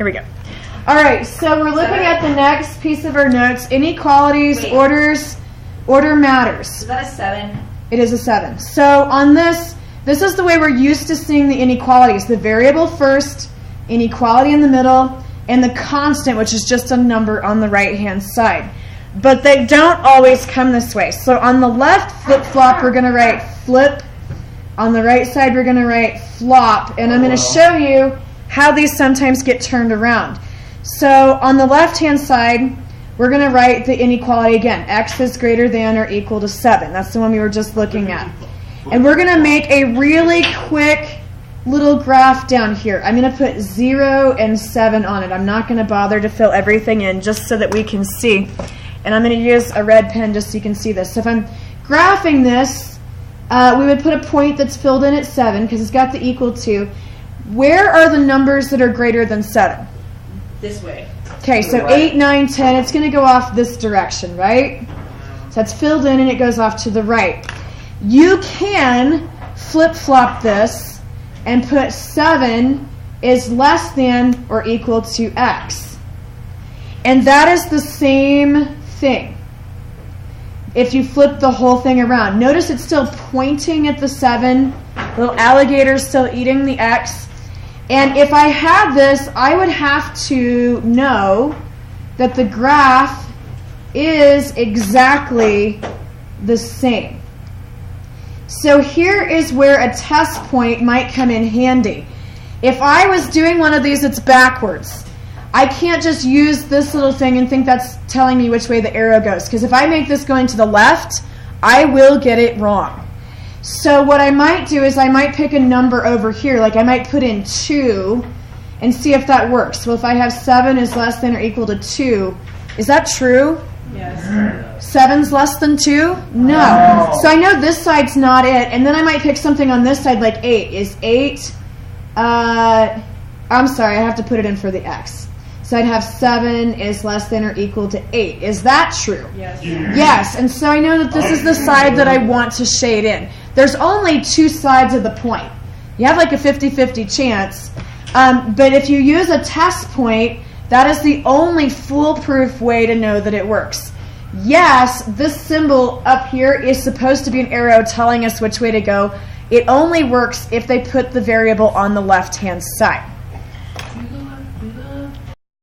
Here we go. All right, so we're looking at the next piece of our notes. Inequalities, order matters. Is that a 7? It is a 7. So on this is the way we're used to seeing the inequalities. The variable first, inequality in the middle, and the constant, which is just a number on the right-hand side. But they don't always come this way. So on the left flip-flop, we're going to write flip. On the right side, we're going to write flop. And I'm going to show you how these sometimes get turned around. So on the left-hand side, we're going to write the inequality again. X is greater than or equal to 7. That's the one we were just looking at. And we're going to make a really quick little graph down here. I'm going to put 0 and 7 on it. I'm not going to bother to fill everything in just so that we can see. And I'm going to use a red pen just so you can see this. So if I'm graphing this, we would put a point that's filled in at 7 because it's got the equal to. Where are the numbers that are greater than 7? This way. Okay, so 8, 9, 10, it's going to go off this direction, right? So that's filled in and it goes off to the right. You can flip-flop this and put 7 is less than or equal to X. And that is the same thing. If you flip the whole thing around. Notice it's still pointing at the 7. Little alligator's still eating the X. And if I had this, I would have to know that the graph is exactly the same. So here is where a test point might come in handy. If I was doing one of these that's backwards, I can't just use this little thing and think that's telling me which way the arrow goes. Because if I make this going to the left, I will get it wrong. So what I might do is I might pick a number over here. Like I might put in 2 and see if that works. Well, if I have 7 is less than or equal to 2, is that true? Yes. 7's less than 2? No. So I know this side's not it. And then I might pick something on this side like 8. Is 8, I'm sorry, I have to put it in for the X. So I'd have 7 is less than or equal to 8. Is that true? Yes. Yes, and so I know that this is the side that I want to shade in. There's only 2 sides of the point. You have like a 50-50 chance. But if you use a test point, that is the only foolproof way to know that it works. Yes, this symbol up here is supposed to be an arrow telling us which way to go. It only works if they put the variable on the left-hand side.